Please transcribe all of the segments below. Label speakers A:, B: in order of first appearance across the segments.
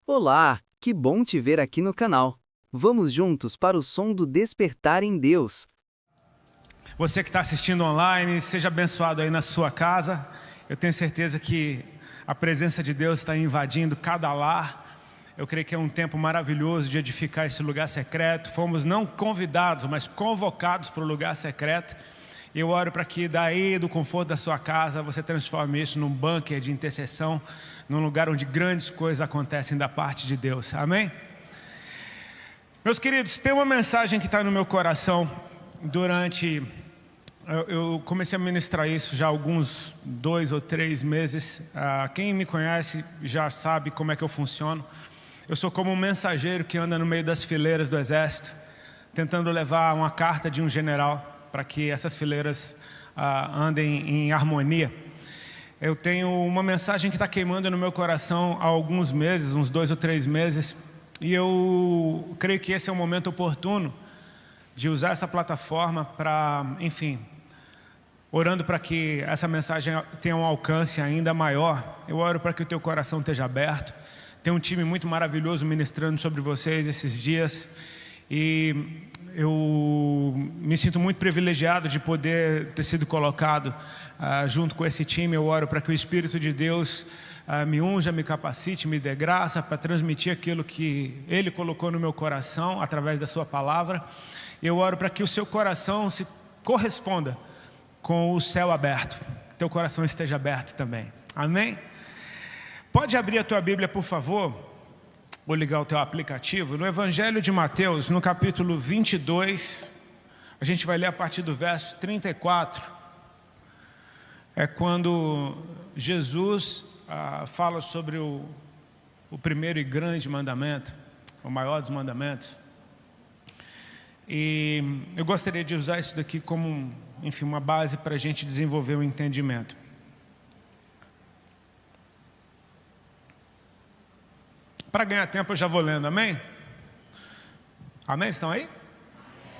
A: Olá, que bom te ver aqui no canal. Vamos juntos para o som do despertar em Deus.
B: Você que está assistindo online, seja abençoado aí na sua casa. Eu tenho certeza que a presença de Deus está invadindo cada lar. Eu creio que é um tempo maravilhoso de edificar esse lugar secreto. Fomos não convidados, mas convocados para o lugar secreto. E eu oro para que daí, do conforto da sua casa, você transforme isso num bunker de intercessão, num lugar onde grandes coisas acontecem da parte de Deus. Amém? Meus queridos, tem uma mensagem que está no meu coração durante... Eu comecei a ministrar isso já há alguns 2 ou 3 meses. Quem me conhece já sabe como é que eu funciono. Eu sou como um mensageiro que anda no meio das fileiras do exército, tentando levar uma carta de um general para que essas fileiras andem em harmonia. Eu tenho uma mensagem que está queimando no meu coração há alguns meses, uns 2 ou 3 meses, e eu creio que esse é o momento oportuno de usar essa plataforma para, enfim, orando para que essa mensagem tenha um alcance ainda maior. Eu oro para que o teu coração esteja aberto. Tem um time muito maravilhoso ministrando sobre vocês esses dias, e eu me sinto muito privilegiado de poder ter sido colocado junto com esse time. Eu oro para que o Espírito de Deus me unja, me capacite, me dê graça para transmitir aquilo que Ele colocou no meu coração através da sua palavra. Eu oro para que o seu coração se corresponda com o céu aberto, que teu coração esteja aberto também. Amém? Pode abrir a tua Bíblia, por favor. Vou ligar o teu aplicativo. No Evangelho de Mateus, no capítulo 22, a gente vai ler a partir do verso 34. É quando Jesus fala sobre o primeiro e grande mandamento, o maior dos mandamentos. E eu gostaria de usar isso daqui como, enfim, uma base para a gente desenvolver um entendimento. Para ganhar tempo eu já vou lendo, amém? Amém? Estão aí?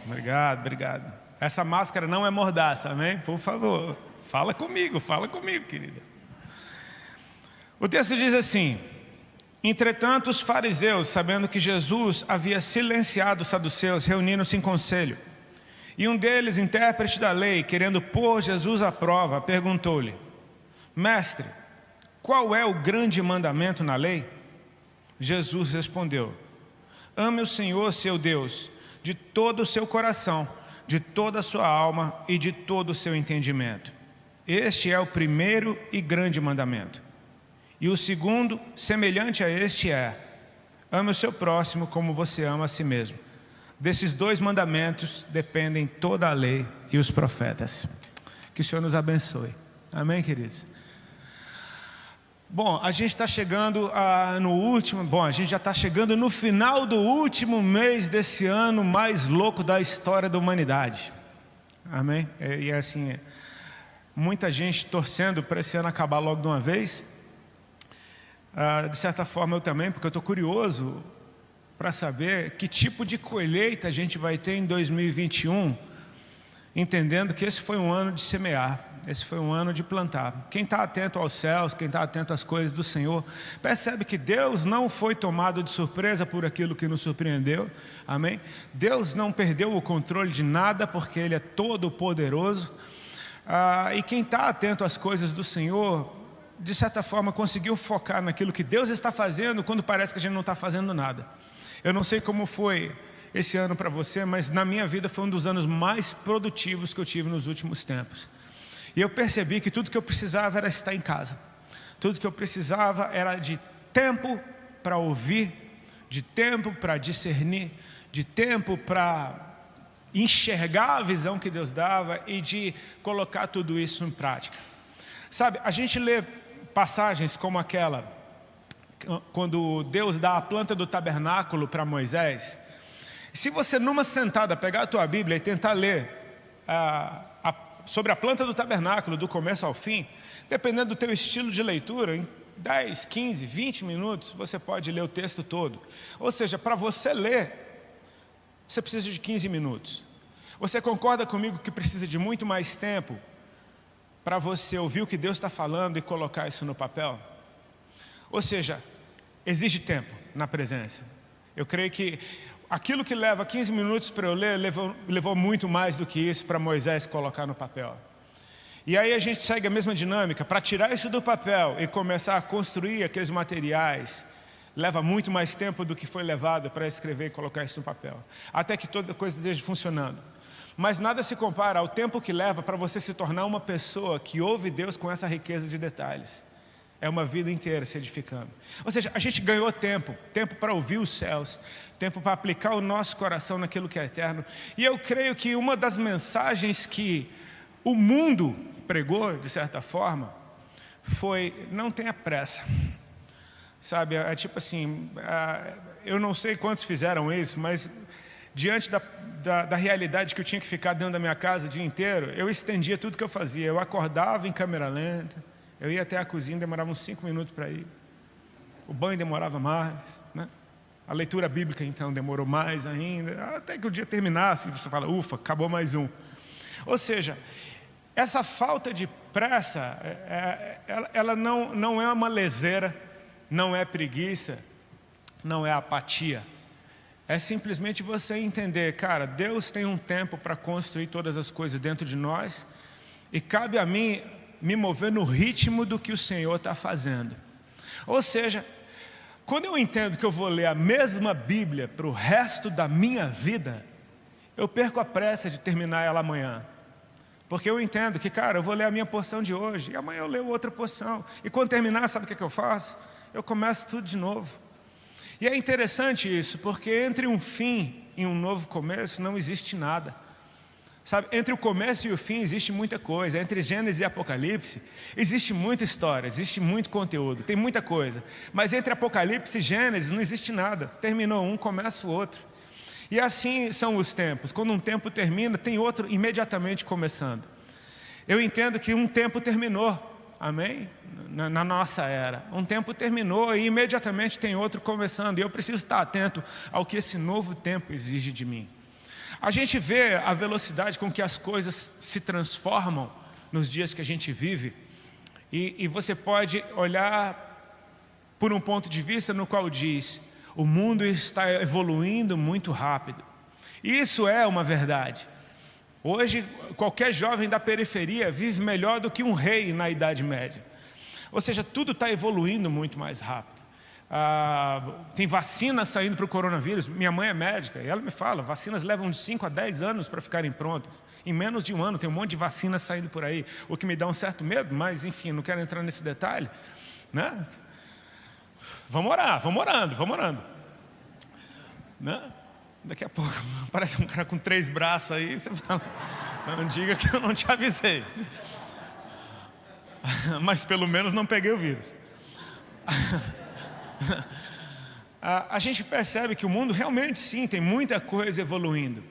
B: Obrigado, obrigado. Essa máscara não é mordaça, amém? Por favor, fala comigo, querida. O texto diz assim: entretanto os fariseus, sabendo que Jesus havia silenciado os saduceus, reuniram-se em conselho. E um deles, intérprete da lei, querendo pôr Jesus à prova, perguntou-lhe: mestre, qual é o grande mandamento na lei? Jesus respondeu: ame o Senhor seu Deus de todo o seu coração, de toda a sua alma e de todo o seu entendimento. Este é o primeiro e grande mandamento. E o segundo, semelhante a este, é: ame o seu próximo como você ama a si mesmo. Desses 2 mandamentos dependem toda a lei e os profetas. Que o Senhor nos abençoe. Amém, queridos? Bom, a gente está chegando a gente já está chegando no final do último mês desse ano mais louco da história da humanidade. Amém? E assim, muita gente torcendo para esse ano acabar logo de uma vez. De certa forma eu também, porque eu estou curioso para saber que tipo de colheita a gente vai ter em 2021, entendendo que esse foi um ano de semear. Esse foi um ano de plantar. Quem está atento aos céus, quem está atento às coisas do Senhor, percebe que Deus não foi tomado de surpresa por aquilo que nos surpreendeu. Amém? Deus não perdeu o controle de nada, porque Ele é todo poderoso. E quem está atento às coisas do Senhor, de certa forma conseguiu focar naquilo que Deus está fazendo, quando parece que a gente não está fazendo nada. Eu não sei como foi esse ano para você, mas na minha vida foi um dos anos mais produtivos que eu tive nos últimos tempos. E eu percebi que tudo que eu precisava era estar em casa. Tudo que eu precisava era de tempo para ouvir, de tempo para discernir, de tempo para enxergar a visão que Deus dava e de colocar tudo isso em prática. Sabe, a gente lê passagens como aquela, quando Deus dá a planta do tabernáculo para Moisés. Se você numa sentada pegar a tua Bíblia e tentar ler sobre a planta do tabernáculo, do começo ao fim, dependendo do teu estilo de leitura, em 10, 15, 20 minutos, você pode ler o texto todo. Ou seja, para você ler, você precisa de 15 minutos. Você concorda comigo que precisa de muito mais tempo para você ouvir o que Deus está falando e colocar isso no papel? Ou seja, exige tempo na presença. Eu creio que aquilo que leva 15 minutos para eu ler, levou muito mais do que isso para Moisés colocar no papel. E aí a gente segue a mesma dinâmica. Para tirar isso do papel e começar a construir aqueles materiais, leva muito mais tempo do que foi levado para escrever e colocar isso no papel, até que toda coisa esteja funcionando. Mas nada se compara ao tempo que leva para você se tornar uma pessoa que ouve Deus com essa riqueza de detalhes. É uma vida inteira se edificando. Ou seja, a gente ganhou tempo para ouvir os céus, tempo para aplicar o nosso coração naquilo que é eterno. E eu creio que uma das mensagens que o mundo pregou, de certa forma, foi: não tenha pressa. Sabe, é tipo assim, eu não sei quantos fizeram isso, mas diante da realidade que eu tinha que ficar dentro da minha casa o dia inteiro, eu estendia tudo que eu fazia. Eu acordava em câmera lenta, eu ia até a cozinha, demorava uns 5 minutos para ir. O banho demorava mais, né? A leitura bíblica, então, demorou mais ainda. Até que o dia terminasse, você fala: ufa, acabou mais um. Ou seja, essa falta de pressa, ela não é uma leseira, não é preguiça, não é apatia. É simplesmente você entender: cara, Deus tem um tempo para construir todas as coisas dentro de nós, e cabe a mim me mover no ritmo do que o Senhor está fazendo. Ou seja, quando eu entendo que eu vou ler a mesma Bíblia para o resto da minha vida, eu perco a pressa de terminar ela amanhã. Porque eu entendo que, cara, eu vou ler a minha porção de hoje, e amanhã eu leio outra porção. E quando terminar, sabe o que eu faço? Eu começo tudo de novo. E é interessante isso, porque entre um fim e um novo começo não existe nada. Sabe, entre o começo e o fim existe muita coisa. Entre Gênesis e Apocalipse existe muita história, existe muito conteúdo, tem muita coisa. Mas entre Apocalipse e Gênesis não existe nada. Terminou um, começa o outro. E assim são os tempos. Quando um tempo termina, tem outro imediatamente começando. Eu entendo que um tempo terminou, amém? Na nossa era. Um tempo terminou e imediatamente tem outro começando. E eu preciso estar atento ao que esse novo tempo exige de mim. A gente vê a velocidade com que as coisas se transformam nos dias que a gente vive. E você pode olhar por um ponto de vista no qual diz: o mundo está evoluindo muito rápido. Isso é uma verdade. Hoje, qualquer jovem da periferia vive melhor do que um rei na Idade Média. Ou seja, tudo está evoluindo muito mais rápido. Tem vacina saindo para o coronavírus. Minha mãe é médica e ela me fala: vacinas levam de 5 a 10 anos para ficarem prontas. Em menos de um ano tem um monte de vacinas saindo por aí, o que me dá um certo medo, mas enfim, não quero entrar nesse detalhe, né? Vamos orar, vamos orando, né? Daqui a pouco aparece um cara com 3 braços aí, você fala: não diga que eu não te avisei. Mas pelo menos não peguei o vírus. A gente percebe que o mundo realmente sim tem muita coisa evoluindo,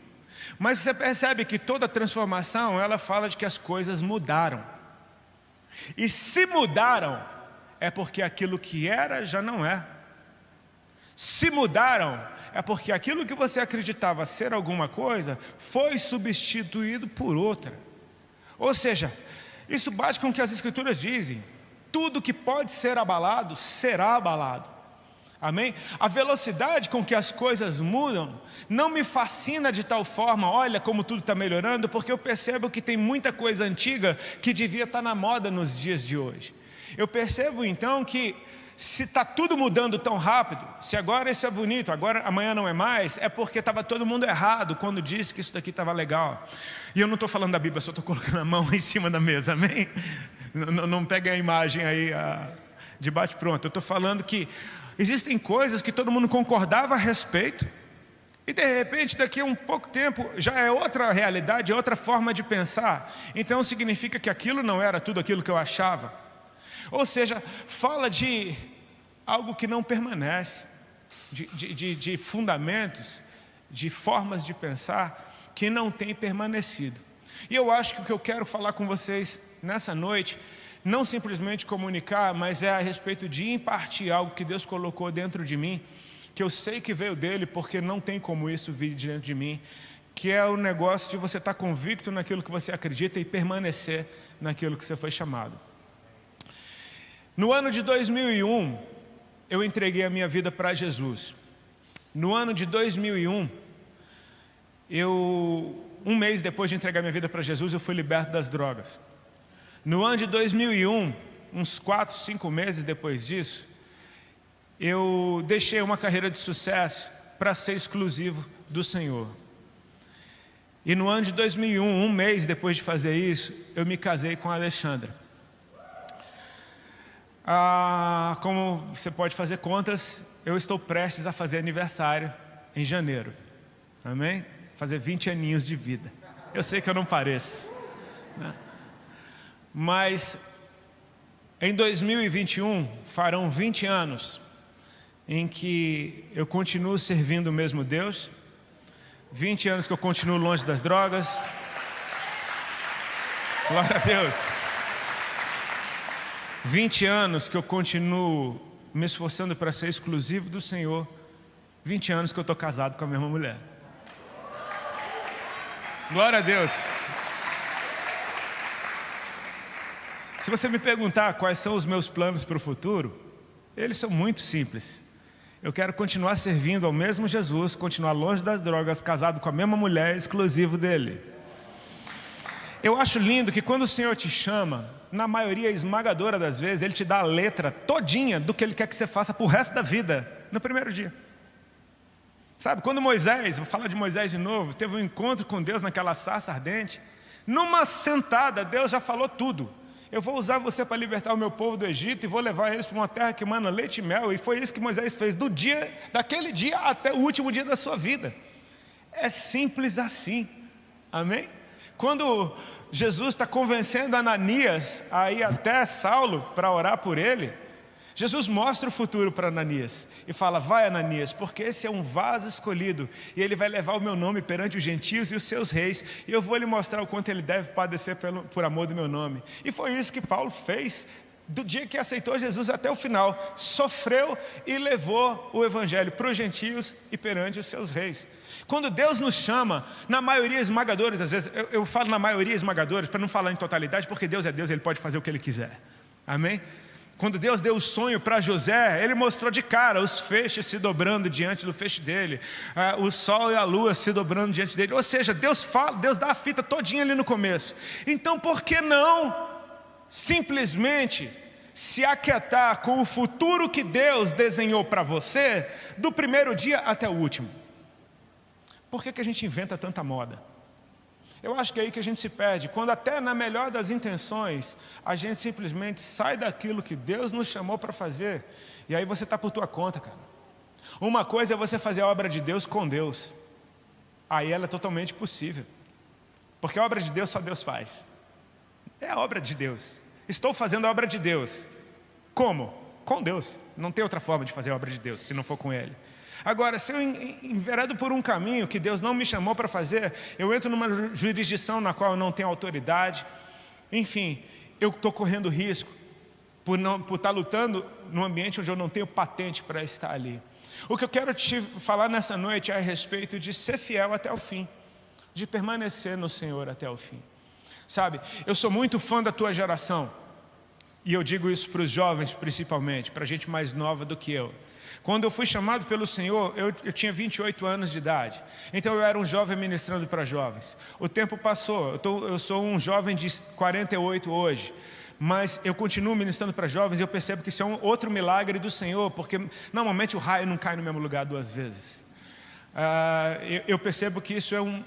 B: mas você percebe que toda transformação, ela fala de que as coisas mudaram. E se mudaram, é porque aquilo que era já não é. Se mudaram, é porque aquilo que você acreditava ser alguma coisa foi substituído por outra. Ou seja, isso bate com o que as Escrituras dizem: tudo que pode ser abalado, será abalado. Amém? A velocidade com que as coisas mudam não me fascina de tal forma: olha como tudo está melhorando, porque eu percebo que tem muita coisa antiga que devia estar na moda nos dias de hoje. Eu percebo então que se está tudo mudando tão rápido, se agora isso é bonito, agora amanhã não é mais, é porque estava todo mundo errado quando disse que isso daqui estava legal. E eu não estou falando da Bíblia, só estou colocando a mão em cima da mesa, amém? Não pegue a imagem aí de bate-pronto. Eu estou falando que existem coisas que todo mundo concordava a respeito, e de repente daqui a um pouco tempo já é outra realidade, é outra forma de pensar. Então significa que aquilo não era tudo aquilo que eu achava. Ou seja, fala de algo que não permanece, de fundamentos, de formas de pensar que não têm permanecido. E eu acho que o que eu quero falar com vocês nessa noite, não simplesmente comunicar, mas é a respeito de impartir algo que Deus colocou dentro de mim, que eu sei que veio dele, porque não tem como isso vir dentro de mim, que é o negócio de você estar convicto naquilo que você acredita e permanecer naquilo que você foi chamado. No ano de 2001, eu entreguei a minha vida para Jesus. No ano de 2001, um mês depois de entregar minha vida para Jesus, eu fui liberto das drogas. No ano de 2001, uns 4, 5 meses depois disso, eu deixei uma carreira de sucesso para ser exclusivo do Senhor. E no ano de 2001, um mês depois de fazer isso, eu me casei com a Alexandra. Como você pode fazer contas, eu estou prestes a fazer aniversário em janeiro. Amém? Fazer 20 aninhos de vida. Eu sei que eu não pareço, né? Mas em 2021 farão 20 anos em que eu continuo servindo o mesmo Deus, 20 anos que eu continuo longe das drogas. Glória a Deus. 20 anos que eu continuo me esforçando para ser exclusivo do Senhor. 20 anos que eu estou casado com a mesma mulher. Glória a Deus. Se você me perguntar quais são os meus planos para o futuro, eles são muito simples. Eu quero continuar servindo ao mesmo Jesus, continuar longe das drogas, casado com a mesma mulher, exclusivo dele. Eu acho lindo que quando o Senhor te chama, na maioria esmagadora das vezes, Ele te dá a letra todinha do que Ele quer que você faça para o resto da vida, no primeiro dia. Sabe, quando Moisés, vou falar de Moisés de novo, teve um encontro com Deus naquela sarça ardente, numa sentada, Deus já falou tudo. Eu vou usar você para libertar o meu povo do Egito e vou levar eles para uma terra que mana leite e mel. E foi isso que Moisés fez daquele dia até o último dia da sua vida. É simples assim. Amém? Quando Jesus está convencendo Ananias a ir até Saulo para orar por ele, Jesus mostra o futuro para Ananias e fala: vai, Ananias, porque esse é um vaso escolhido e ele vai levar o meu nome perante os gentios e os seus reis, e eu vou lhe mostrar o quanto ele deve padecer por amor do meu nome. E foi isso que Paulo fez do dia que aceitou Jesus até o final. Sofreu e levou o evangelho para os gentios e perante os seus reis. Quando Deus nos chama, na maioria esmagadora das vezes, eu falo na maioria esmagadora para não falar em totalidade, porque Deus é Deus, Ele pode fazer o que Ele quiser. Amém? Quando Deus deu o sonho para José, Ele mostrou de cara os feixes se dobrando diante do feixe dele, o sol e a lua se dobrando diante dele. Ou seja, Deus dá a fita todinha ali no começo. Então por que não simplesmente se aquietar com o futuro que Deus desenhou para você, do primeiro dia até o último? Por que a gente inventa tanta moda? Eu acho que é aí que a gente se perde, quando até na melhor das intenções, a gente simplesmente sai daquilo que Deus nos chamou para fazer, e aí você está por tua conta, cara. Uma coisa é você fazer a obra de Deus com Deus, aí ela é totalmente possível, porque a obra de Deus só Deus faz. É a obra de Deus. Estou fazendo a obra de Deus. Como? Com Deus. Não tem outra forma de fazer a obra de Deus, se não for com Ele. Agora, se eu enveredo por um caminho que Deus não me chamou para fazer, eu entro numa jurisdição na qual eu não tenho autoridade, enfim, eu estou correndo risco por estar lutando num ambiente onde eu não tenho patente para estar ali. O que eu quero te falar nessa noite é a respeito de ser fiel até o fim, de permanecer no Senhor até o fim. Sabe, eu sou muito fã da tua geração, e eu digo isso para os jovens principalmente, para a gente mais nova do que eu. Quando eu fui chamado pelo Senhor, eu tinha 28 anos de idade. Então eu era um jovem ministrando para jovens. O tempo passou, eu sou um jovem de 48 hoje. Mas eu continuo ministrando para jovens e eu percebo que isso é um outro milagre do Senhor, porque normalmente o raio não cai no mesmo lugar duas vezes. Eu percebo que isso é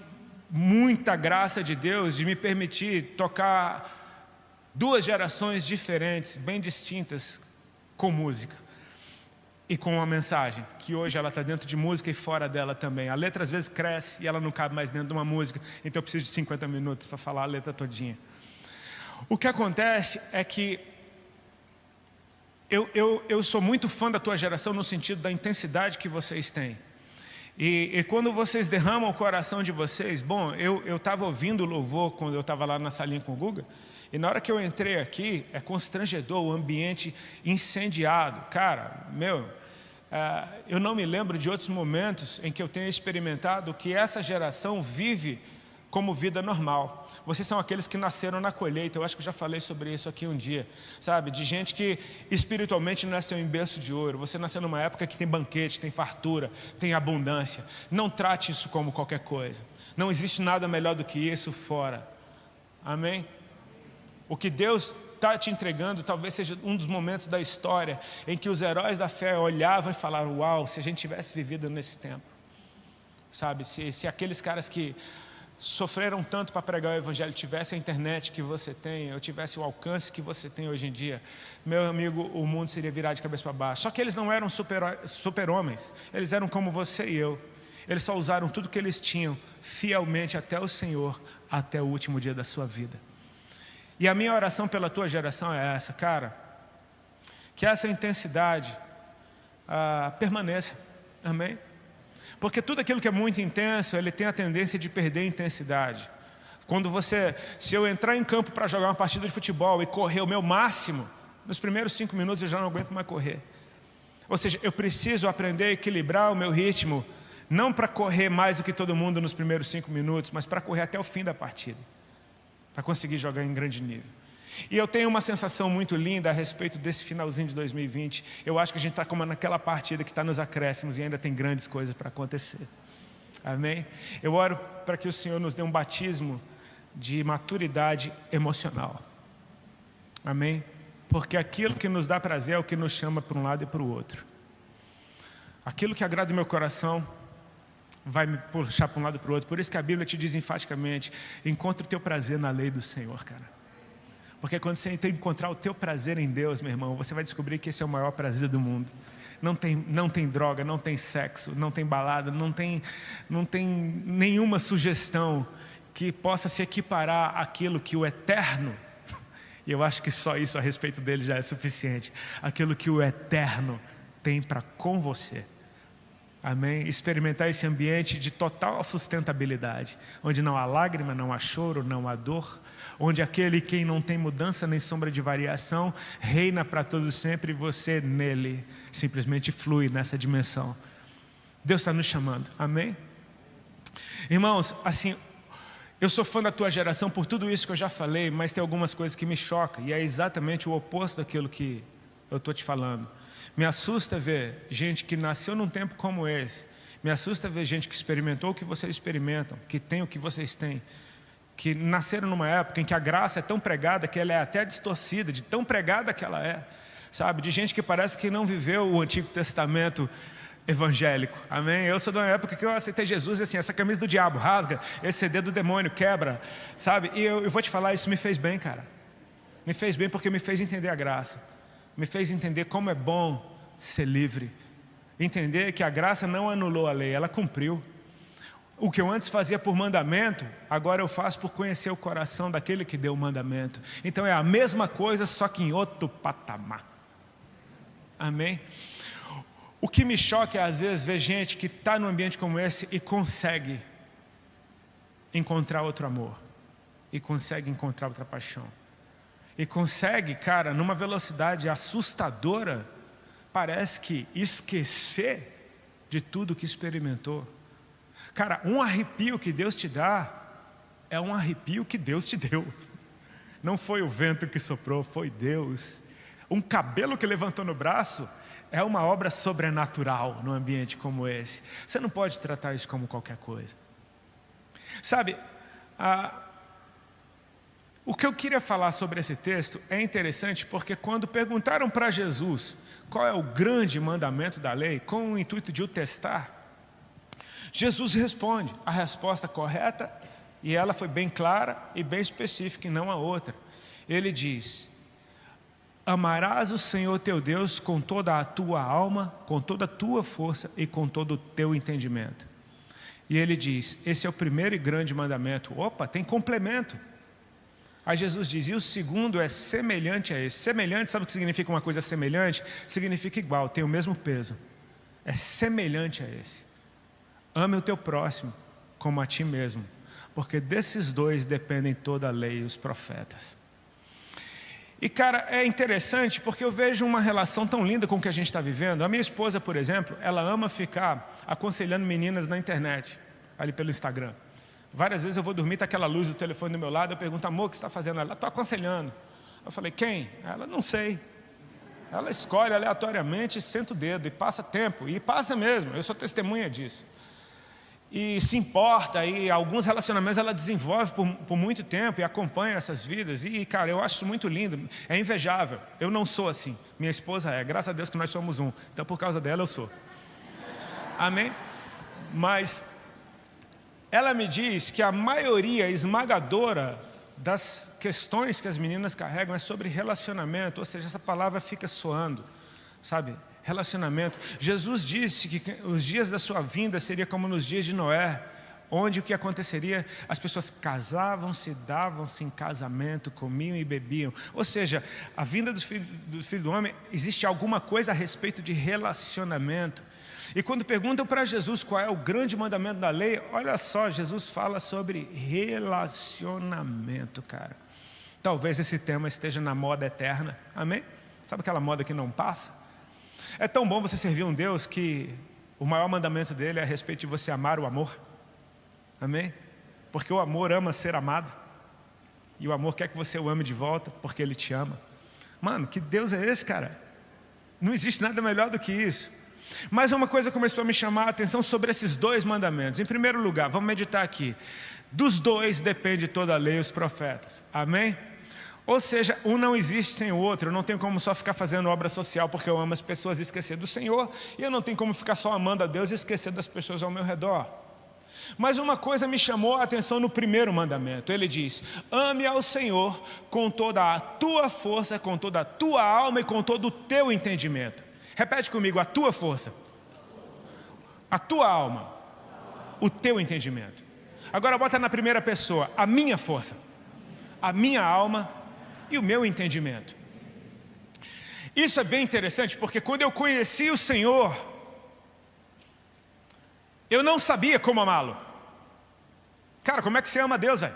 B: muita graça de Deus, de me permitir tocar duas gerações diferentes, bem distintas, com música. E com uma mensagem, que hoje ela está dentro de música e fora dela também. A letra às vezes cresce e ela não cabe mais dentro de uma música, então eu preciso de 50 minutos para falar a letra todinha. O que acontece é que eu sou muito fã da tua geração no sentido da intensidade que vocês têm. E quando vocês derramam o coração de vocês, bom, eu estava ouvindo o louvor quando eu estava lá na salinha com o Guga, e na hora que eu entrei aqui, é constrangedor, o ambiente incendiado. Cara, eu não me lembro de outros momentos em que eu tenha experimentado o que essa geração vive como vida normal. Vocês são aqueles que nasceram na colheita. Eu acho que eu já falei sobre isso aqui um dia, sabe? De gente que espiritualmente nasceu em berço de ouro. Você nasceu numa época que tem banquete, tem fartura, tem abundância. Não trate isso como qualquer coisa. Não existe nada melhor do que isso fora. Amém? O que Deus está te entregando talvez seja um dos momentos da história em que os heróis da fé olhavam e falavam: uau, se a gente tivesse vivido nesse tempo. Sabe, se aqueles caras que sofreram tanto para pregar o evangelho tivesse a internet que você tem, ou tivesse o alcance que você tem hoje em dia, meu amigo, o mundo seria virado de cabeça para baixo. Só que eles não eram super-homens, eles eram como você e eu. Eles só usaram tudo que eles tinham fielmente até o Senhor, até o último dia da sua vida. E a minha oração pela tua geração é essa, cara, que essa intensidade permaneça, amém? Porque tudo aquilo que é muito intenso, ele tem a tendência de perder intensidade. Se eu entrar em campo para jogar uma partida de futebol e correr o meu máximo, nos primeiros 5 minutos eu já não aguento mais correr. Ou seja, eu preciso aprender a equilibrar o meu ritmo, não para correr mais do que todo mundo nos primeiros 5 minutos, mas para correr até o fim da partida, para conseguir jogar em grande nível. E eu tenho uma sensação muito linda a respeito desse finalzinho de 2020. Eu acho que a gente está como naquela partida que está nos acréscimos e ainda tem grandes coisas para acontecer. Amém? Eu oro para que o Senhor nos dê um batismo de maturidade emocional. Amém? Porque aquilo que nos dá prazer é o que nos chama para um lado e para o outro. Aquilo que agrada o meu coração vai me puxar para um lado e para o outro. Por isso que a Bíblia te diz enfaticamente: encontre o teu prazer na lei do Senhor, cara. Porque quando você encontrar o teu prazer em Deus, meu irmão, você vai descobrir que esse é o maior prazer do mundo. Não tem droga, não tem sexo, não tem balada, não tem nenhuma sugestão que possa se equiparar àquilo que o eterno, e eu acho que só isso a respeito dele já é suficiente, aquilo que o eterno tem para com você. Amém? Experimentar esse ambiente de total sustentabilidade, onde não há lágrima, não há choro, não há dor, onde aquele quem não tem mudança nem sombra de variação reina para todo sempre e você nele simplesmente flui nessa dimensão. Deus está nos chamando, amém? Irmãos, assim, eu sou fã da tua geração por tudo isso que eu já falei, mas tem algumas coisas que me chocam, e é exatamente o oposto daquilo que eu estou te falando. Me assusta ver gente que nasceu num tempo como esse. Me assusta ver gente que experimentou o que vocês experimentam, que tem o que vocês têm, que nasceram numa época em que a graça é tão pregada que ela é até distorcida, de tão pregada que ela é, sabe? De gente que parece que não viveu o Antigo Testamento evangélico, amém? Eu sou de uma época que eu aceitei Jesus e assim, essa camisa do diabo rasga, esse CD do demônio quebra, sabe? E eu vou te falar, isso me fez bem, cara. Me fez bem porque me fez entender a graça. Me fez entender como é bom ser livre. Entender que a graça não anulou a lei, ela cumpriu. O que eu antes fazia por mandamento, agora eu faço por conhecer o coração daquele que deu o mandamento. Então é a mesma coisa, só que em outro patamar. Amém? O que me choca é às vezes ver gente que está num ambiente como esse e consegue encontrar outro amor. E consegue encontrar outra paixão. E consegue, cara, numa velocidade assustadora, parece que esquecer de tudo que experimentou. Cara, um arrepio que Deus te dá, é um arrepio que Deus te deu. Não foi o vento que soprou, foi Deus. Um cabelo que levantou no braço, é uma obra sobrenatural num ambiente como esse. Você não pode tratar isso como qualquer coisa. Sabe, o que eu queria falar sobre esse texto é interessante porque quando perguntaram para Jesus qual é o grande mandamento da lei, com o intuito de o testar, Jesus responde a resposta correta e ela foi bem clara e bem específica e não a outra. Ele diz: amarás o Senhor teu Deus com toda a tua alma, com toda a tua força e com todo o teu entendimento. E ele diz, esse é o primeiro e grande mandamento. Opa, tem complemento. Aí Jesus diz, e o segundo é semelhante a esse. Semelhante, sabe o que significa uma coisa semelhante? Significa igual, tem o mesmo peso. É semelhante a esse. Ame o teu próximo como a ti mesmo, porque desses dois dependem toda a lei e os profetas. E cara, é interessante porque eu vejo uma relação tão linda com o que a gente está vivendo. A minha esposa, por exemplo, ela ama ficar aconselhando meninas na internet, ali pelo Instagram. Várias vezes eu vou dormir, está aquela luz do telefone do meu lado, eu pergunto, amor, o que você está fazendo? Ela, estou aconselhando. Eu falei, quem? Ela, não sei. Ela escolhe aleatoriamente, senta o dedo e passa tempo, e passa mesmo, eu sou testemunha disso. E se importa, e alguns relacionamentos ela desenvolve por muito tempo e acompanha essas vidas. E, cara, eu acho isso muito lindo, é invejável. Eu não sou assim, minha esposa é, graças a Deus que nós somos um. Então, por causa dela, eu sou. Amém? Mas ela me diz que a maioria esmagadora das questões que as meninas carregam é sobre relacionamento, ou seja, essa palavra fica soando, sabe? Relacionamento. Jesus disse que os dias da sua vinda seria como nos dias de Noé, onde o que aconteceria? As pessoas casavam-se, davam-se em casamento, comiam e bebiam. Ou seja, a vinda do filho do homem, existe alguma coisa a respeito de relacionamento. E quando perguntam para Jesus qual é o grande mandamento da lei, olha só, Jesus fala sobre relacionamento, cara. Talvez esse tema esteja na moda eterna, amém? Sabe aquela moda que não passa? É tão bom você servir um Deus que o maior mandamento dele é a respeito de você amar o amor, amém? Porque o amor ama ser amado, e o amor quer que você o ame de volta, porque ele te ama. Mano, que Deus é esse, cara? Não existe nada melhor do que isso. Mas uma coisa começou a me chamar a atenção sobre esses dois mandamentos. Em primeiro lugar, vamos meditar aqui. Dos dois depende toda a lei e os profetas. Amém? Ou seja, um não existe sem o outro. Eu não tenho como só ficar fazendo obra social porque eu amo as pessoas e esquecer do Senhor. E eu não tenho como ficar só amando a Deus e esquecer das pessoas ao meu redor. Mas uma coisa me chamou a atenção no primeiro mandamento. Ele diz, ame ao Senhor com toda a tua força, com toda a tua alma e com todo o teu entendimento. Repete comigo, a tua força, a tua alma, o teu entendimento. Agora bota na primeira pessoa, a minha força, a minha alma e o meu entendimento. Isso é bem interessante, porque quando eu conheci o Senhor, eu não sabia como amá-lo. Cara, como é que você ama a Deus, velho?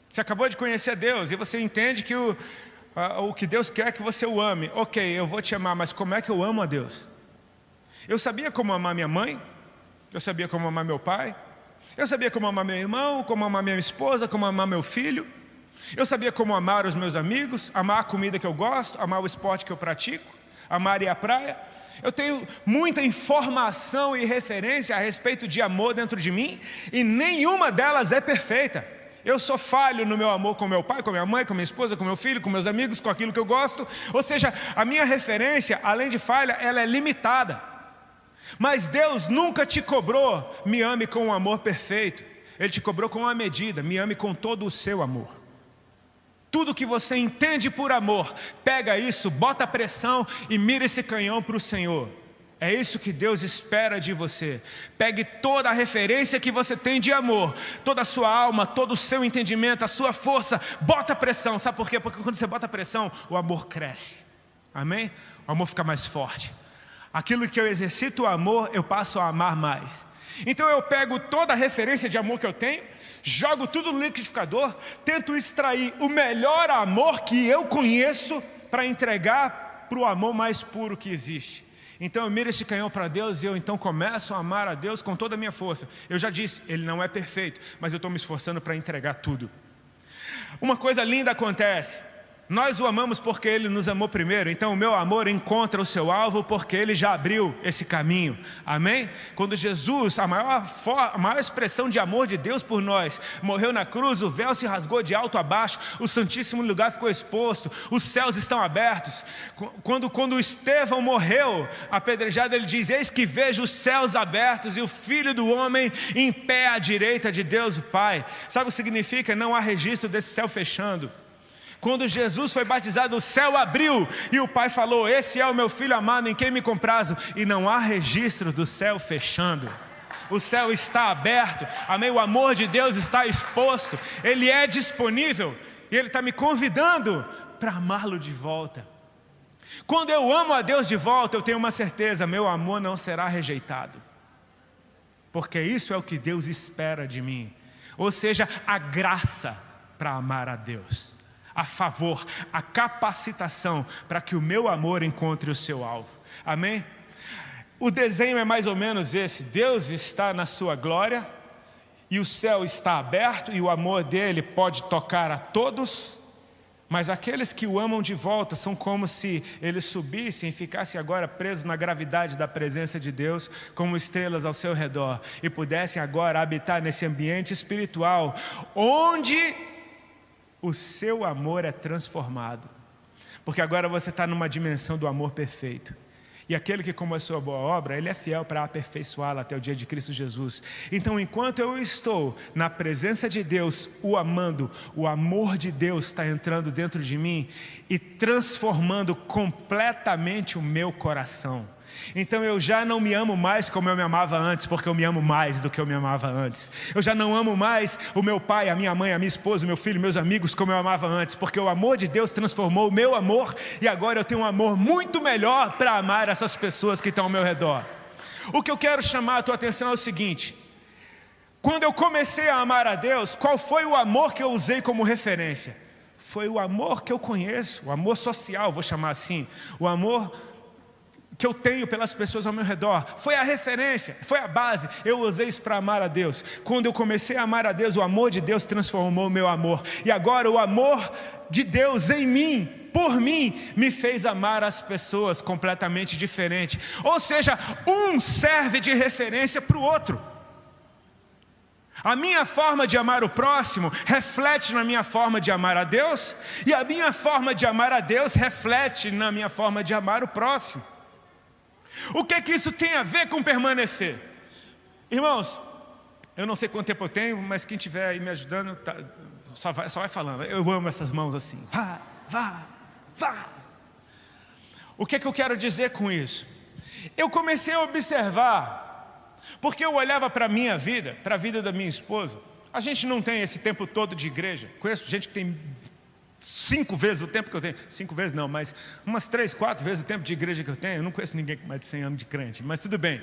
B: Você acabou de conhecer a Deus e você entende que o que Deus quer é que você o ame. Ok, eu vou te amar, mas como é que eu amo a Deus? Eu sabia como amar minha mãe, eu sabia como amar meu pai, eu sabia como amar meu irmão, como amar minha esposa, como amar meu filho. Eu sabia como amar os meus amigos, amar a comida que eu gosto, amar o esporte que eu pratico, amar ir à praia. Eu tenho muita informação e referência a respeito de amor dentro de mim, e nenhuma delas é perfeita. Eu sou falho no meu amor com meu pai, com minha mãe, com minha esposa, com meu filho, com meus amigos, com aquilo que eu gosto. Ou seja, a minha referência, além de falha, ela é limitada. Mas Deus nunca te cobrou, me ame com um amor perfeito. Ele te cobrou com uma medida, me ame com todo o seu amor. Tudo que você entende por amor, pega isso, bota pressão e mira esse canhão para o Senhor. É isso que Deus espera de você. Pegue toda a referência que você tem de amor, toda a sua alma, todo o seu entendimento, a sua força, bota pressão. Sabe por quê? Porque quando você bota pressão, o amor cresce. Amém? O amor fica mais forte. Aquilo que eu exercito o amor, eu passo a amar mais. Então eu pego toda a referência de amor que eu tenho, jogo tudo no liquidificador, tento extrair o melhor amor que eu conheço para entregar para o amor mais puro que existe. Então eu miro esse canhão para Deus e eu então começo a amar a Deus com toda a minha força. Eu já disse, Ele não é perfeito, mas eu estou me esforçando para entregar tudo. Uma coisa linda acontece. Nós o amamos porque Ele nos amou primeiro. Então o meu amor encontra o seu alvo porque Ele já abriu esse caminho. Amém? Quando Jesus, a maior expressão de amor de Deus por nós, morreu na cruz, o véu se rasgou de alto a baixo, o santíssimo lugar ficou exposto, os céus estão abertos. Quando Estevão morreu apedrejado, ele diz, eis que vejo os céus abertos e o Filho do Homem em pé à direita de Deus o Pai. Sabe o que significa? Não há registro desse céu fechando. Quando Jesus foi batizado, o céu abriu e o Pai falou, esse é o meu Filho amado em quem me comprazo. E não há registro do céu fechando. O céu está aberto, amém? O amor de Deus está exposto, Ele é disponível e Ele está me convidando para amá-lo de volta. Quando eu amo a Deus de volta, eu tenho uma certeza, meu amor não será rejeitado. Porque isso é o que Deus espera de mim. Ou seja, a graça para amar a Deus. A favor, a capacitação para que o meu amor encontre o seu alvo. Amém? O desenho é mais ou menos esse. Deus está na sua glória e o céu está aberto e o amor dele pode tocar a todos, mas aqueles que o amam de volta são como se eles subissem e ficassem agora presos na gravidade da presença de Deus, como estrelas ao seu redor, e pudessem agora habitar nesse ambiente espiritual, onde o seu amor é transformado, porque agora você está numa dimensão do amor perfeito. E aquele que começou a boa obra, ele é fiel para aperfeiçoá-la até o dia de Cristo Jesus. Então, enquanto eu estou na presença de Deus, o amando, o amor de Deus está entrando dentro de mim e transformando completamente o meu coração. Então eu já não me amo mais como eu me amava antes, porque eu me amo mais do que eu me amava antes. Eu já não amo mais o meu pai, a minha mãe, a minha esposa, o meu filho, meus amigos como eu amava antes, porque o amor de Deus transformou o meu amor e agora eu tenho um amor muito melhor para amar essas pessoas que estão ao meu redor. O que eu quero chamar a tua atenção é o seguinte: quando eu comecei a amar a Deus, qual foi o amor que eu usei como referência? Foi o amor que eu conheço, o amor social, vou chamar assim, o amor que eu tenho pelas pessoas ao meu redor. Foi a referência, foi a base. Eu usei isso para amar a Deus. Quando eu comecei a amar a Deus, o amor de Deus transformou o meu amor. E agora o amor de Deus em mim, por mim, me fez amar as pessoas completamente diferente. Ou seja, um serve de referência para o outro. A minha forma de amar o próximo reflete na minha forma de amar a Deus, e a minha forma de amar a Deus reflete na minha forma de amar o próximo. O que é que isso tem a ver com permanecer? Irmãos, eu não sei quanto tempo eu tenho, mas quem estiver aí me ajudando, só vai falando. Eu amo essas mãos assim. Vá. O que é que eu quero dizer com isso? Eu comecei a observar, porque eu olhava para a minha vida, para a vida da minha esposa. A gente não tem esse tempo todo de igreja. Conheço gente que tem 5 vezes o tempo que eu tenho. 5 vezes não, mas umas 3, 4 vezes o tempo de igreja que eu tenho. Eu não conheço ninguém com mais de 100 anos de crente, mas tudo bem.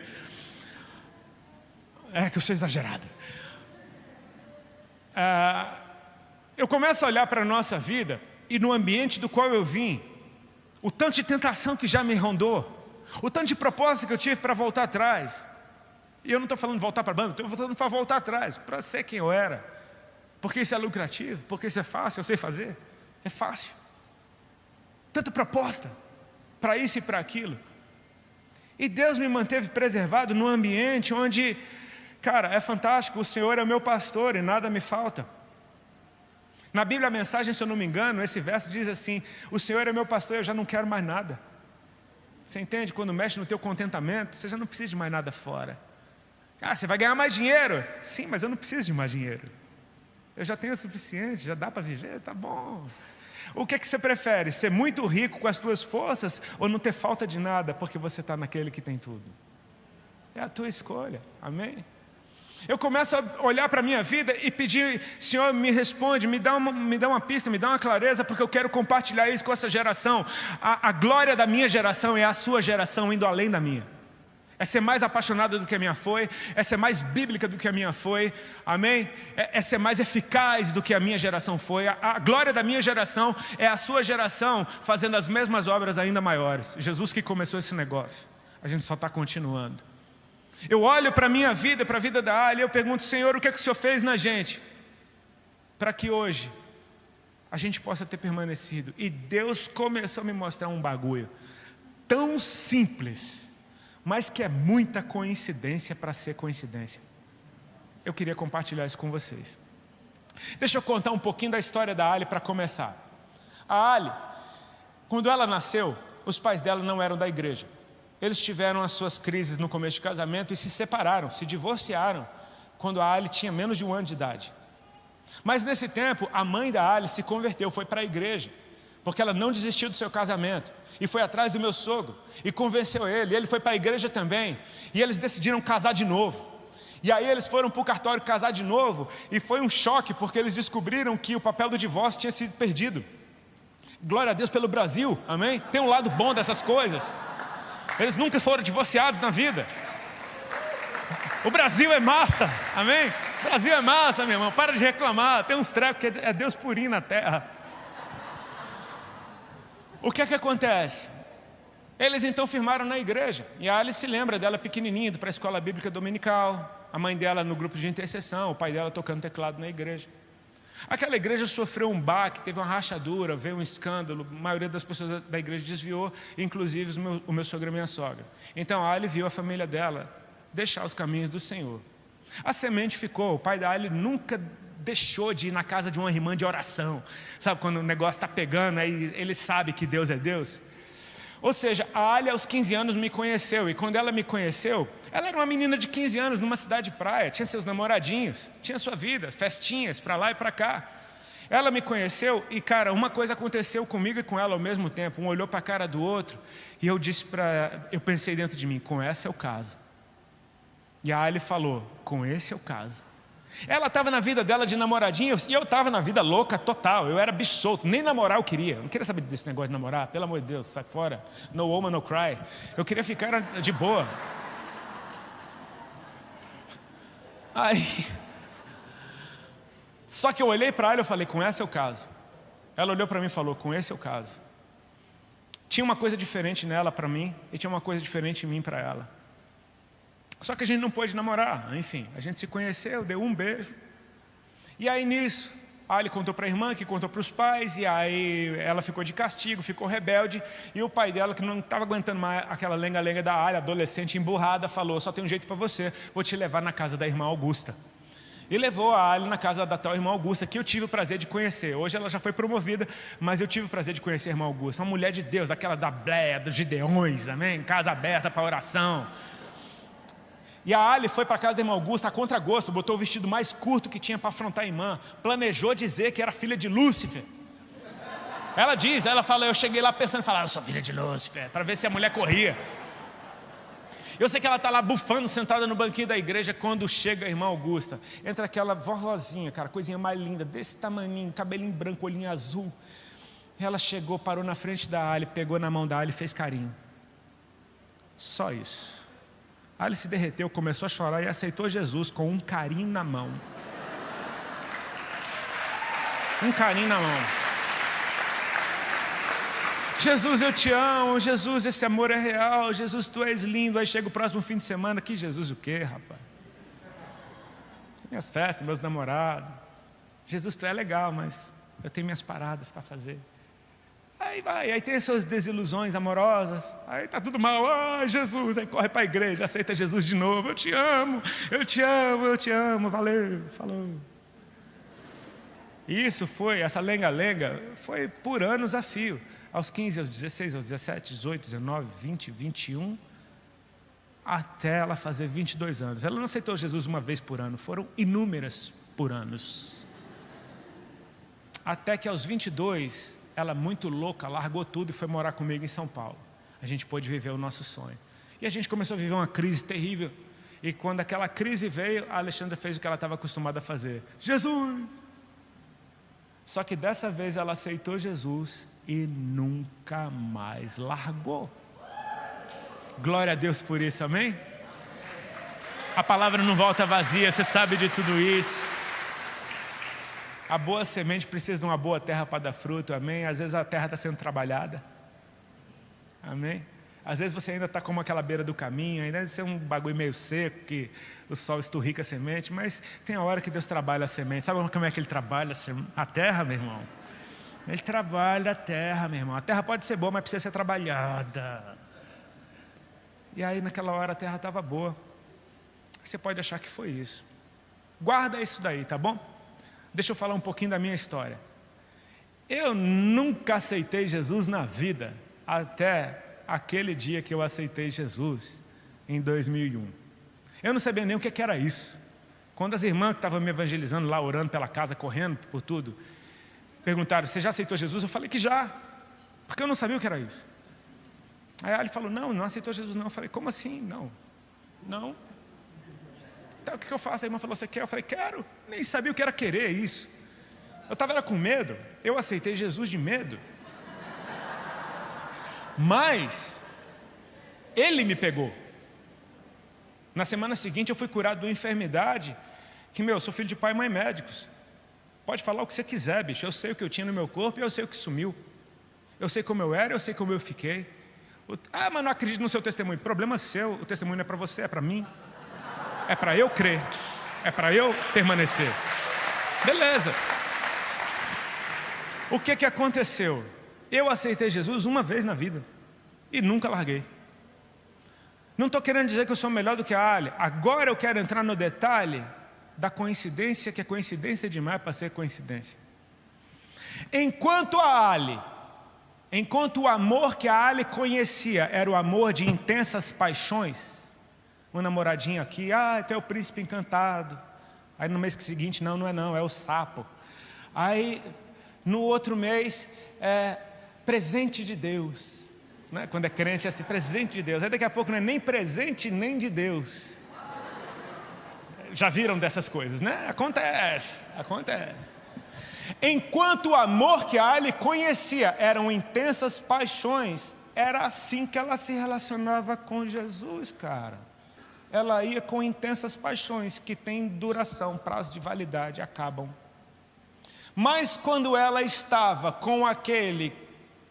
B: É que eu sou exagerado. Eu começo a olhar para a nossa vida e no ambiente do qual eu vim, o tanto de tentação que já me rondou, o tanto de proposta que eu tive para voltar atrás. E eu não estou falando de voltar para a banda, estou falando para voltar atrás, para ser quem eu era. Porque isso é lucrativo, porque isso é fácil, eu sei fazer. É fácil. Tanta proposta para isso e para aquilo. E Deus me manteve preservado num ambiente onde, cara, é fantástico, o Senhor é o meu pastor e nada me falta. Na Bíblia a mensagem, se eu não me engano, esse verso diz assim: o Senhor é meu pastor e eu já não quero mais nada. Você entende? Quando mexe no teu contentamento, você já não precisa de mais nada fora. Você vai ganhar mais dinheiro. Sim, mas eu não preciso de mais dinheiro. Eu já tenho o suficiente, já dá para viver, tá bom. O que é que você prefere? Ser muito rico com as tuas forças ou não ter falta de nada porque você está naquele que tem tudo? É a tua escolha, amém? Eu começo a olhar para a minha vida e pedir: Senhor, me responde, me dá uma pista, me dá uma clareza, porque eu quero compartilhar isso com essa geração. A glória da minha geração é a sua geração indo além da minha. É ser mais apaixonada do que a minha foi, é ser mais bíblica do que a minha foi, amém? É ser mais eficaz do que a minha geração foi. A glória da minha geração é a sua geração fazendo as mesmas obras ainda maiores. Jesus que começou esse negócio, a gente só está continuando. Eu olho para a minha vida, para a vida da Ali, e eu pergunto: Senhor, o que é que o Senhor fez na gente? Para que hoje a gente possa ter permanecido. E Deus começou a me mostrar um bagulho tão simples, mas que é muita coincidência para ser coincidência. Eu queria compartilhar isso com vocês. Deixa eu contar um pouquinho da história da Ali para começar. A Ali, quando ela nasceu, os pais dela não eram da igreja. Eles tiveram as suas crises no começo de casamento e se separaram, se divorciaram, quando a Ali tinha menos de 1 ano de idade. Mas nesse tempo, a mãe da Ali se converteu, foi para a igreja, porque ela não desistiu do seu casamento, e foi atrás do meu sogro, e convenceu ele foi para a igreja também, e eles decidiram casar de novo. E aí eles foram para o cartório casar de novo, e foi um choque, porque eles descobriram que o papel do divórcio tinha sido perdido. Glória a Deus pelo Brasil, amém? Tem um lado bom dessas coisas. Eles nunca foram divorciados na vida. O Brasil é massa, amém? O Brasil é massa, meu irmão, para de reclamar. Tem uns trecos que é Deus purinho na terra. O que é que acontece? Eles então firmaram na igreja. E a Alice se lembra dela pequenininha, indo para a escola bíblica dominical, a mãe dela no grupo de intercessão, o pai dela tocando teclado na igreja. Aquela igreja sofreu um baque, teve uma rachadura, veio um escândalo, a maioria das pessoas da igreja desviou, inclusive o meu sogro e a minha sogra. Então a Ali viu a família dela deixar os caminhos do Senhor. A semente ficou, o pai da Ali nunca deixou de ir na casa de uma irmã de oração. Sabe quando o negócio está pegando, aí ele sabe que Deus é Deus? Ou seja, a Ali aos 15 anos me conheceu, e quando ela me conheceu, ela era uma menina de 15 anos numa cidade de praia, tinha seus namoradinhos, tinha sua vida, festinhas para lá e para cá. Ela me conheceu e, cara, uma coisa aconteceu comigo e com ela ao mesmo tempo, um olhou para a cara do outro, e eu pensei dentro de mim, com essa é o caso. E a Ali falou, com esse é o caso. Ela estava na vida dela de namoradinhos e eu estava na vida louca total. Eu era bicho solto, nem namorar eu queria. Eu não queria saber desse negócio de namorar, pelo amor de Deus, sai fora. No woman, no cry. Eu queria ficar de boa. Aí, só que eu olhei para ela e falei, com esse é o caso. Ela olhou para mim e falou, com esse é o caso. Tinha uma coisa diferente nela para mim e tinha uma coisa diferente em mim para ela. Só que a gente não pôde namorar, enfim, a gente se conheceu, deu um beijo. E aí nisso, a Ali contou para a irmã, que contou para os pais, e aí ela ficou de castigo, ficou rebelde, e o pai dela, que não estava aguentando mais aquela lenga-lenga da Ali, adolescente emburrada, falou, só tem um jeito para você, vou te levar na casa da irmã Augusta. E levou a Ali na casa da tal irmã Augusta, que eu tive o prazer de conhecer. Hoje ela já foi promovida, mas eu tive o prazer de conhecer a irmã Augusta, uma mulher de Deus, daquela da Bléia, dos Gideões, amém? Casa aberta para oração. E a Ali foi para a casa da irmã Augusta a contragosto, botou o vestido mais curto que tinha para afrontar a irmã, planejou dizer que era filha de Lúcifer. Ela fala, eu cheguei lá pensando, eu sou filha de Lúcifer, para ver se a mulher corria. Eu sei que ela está lá bufando, sentada no banquinho da igreja, quando chega a irmã Augusta. Entra aquela vovozinha, cara, coisinha mais linda, desse tamaninho, cabelinho branco, olhinho azul. Ela chegou, parou na frente da Ali, pegou na mão da Ali e fez carinho. Só isso. A Ali se derreteu, começou a chorar e aceitou Jesus com um carinho na mão. Um carinho na mão. Jesus, eu te amo. Jesus, esse amor é real. Jesus, tu és lindo. Aí chega o próximo fim de semana. Que Jesus o quê, rapaz? Minhas festas, meus namorados. Jesus, tu é legal, mas eu tenho minhas paradas para fazer. Aí vai, aí tem as suas desilusões amorosas, aí está tudo mal, Jesus, aí corre para a igreja, aceita Jesus de novo, eu te amo, eu te amo, eu te amo, valeu, falou. E isso foi, essa lenga-lenga, foi por anos a fio, aos 15, aos 16, aos 17, 18, 19, 20, 21, até ela fazer 22 anos. Ela não aceitou Jesus uma vez por ano, foram inúmeras por anos. Até que aos 22, ela muito louca, largou tudo e foi morar comigo em São Paulo. A gente pôde viver o nosso sonho. E a gente começou a viver uma crise terrível. E quando aquela crise veio, a Alexandra fez o que ela estava acostumada a fazer. Jesus! Só que dessa vez ela aceitou Jesus e nunca mais largou. Glória a Deus por isso, amém? A palavra não volta vazia, você sabe de tudo isso. A boa semente precisa de uma boa terra para dar fruto, amém? Às vezes a terra está sendo trabalhada, amém? Às vezes você ainda está como aquela beira do caminho, ainda deve ser um bagulho meio seco, que o sol esturrica a semente, mas tem a hora que Deus trabalha a semente. Sabe como é que Ele trabalha a terra, meu irmão? Ele trabalha a terra, meu irmão. A terra pode ser boa, mas precisa ser trabalhada. E aí naquela hora a terra estava boa. Você pode achar que foi isso. Guarda isso daí, tá bom? Deixa eu falar um pouquinho da minha história. Eu nunca aceitei Jesus na vida, até aquele dia que eu aceitei Jesus, em 2001. Eu não sabia nem o que era isso. Quando as irmãs que estavam me evangelizando lá, orando pela casa, correndo por tudo, perguntaram, você já aceitou Jesus? Eu falei que já, porque eu não sabia o que era isso. Aí ele falou, não aceitou Jesus não. Eu falei, como assim? Não. Então, o que eu faço? A irmã falou, você quer? Eu falei, quero. Nem sabia o que era querer isso. Eu estava com medo. Eu aceitei Jesus de medo. Mas Ele me pegou. Na semana seguinte eu fui curado de uma enfermidade que, eu sou filho de pai e mãe médicos. Pode falar o que você quiser, bicho. Eu sei o que eu tinha no meu corpo e eu sei o que sumiu. Eu sei como eu era, eu sei como eu fiquei. Mas não acredito no seu testemunho. Problema seu, o testemunho não é para você, é para mim. É para eu crer. É para eu permanecer. Beleza. O que aconteceu? Eu aceitei Jesus uma vez na vida e nunca larguei. Não estou querendo dizer que eu sou melhor do que a Ali. Agora eu quero entrar no detalhe da coincidência, que é coincidência demais para ser coincidência. Enquanto o amor que a Ali conhecia era o amor de intensas paixões, um namoradinho aqui, tu é o príncipe encantado. Aí no mês seguinte, não é não, é o sapo. Aí no outro mês, presente de Deus. Né? Quando é crente é assim, presente de Deus. Aí daqui a pouco não é nem presente nem de Deus. Já viram dessas coisas, né? Acontece. Enquanto o amor que a Ali conhecia eram intensas paixões, era assim que ela se relacionava com Jesus, cara. Ela ia com intensas paixões que têm duração, prazo de validade, acabam. Mas quando ela estava com aquele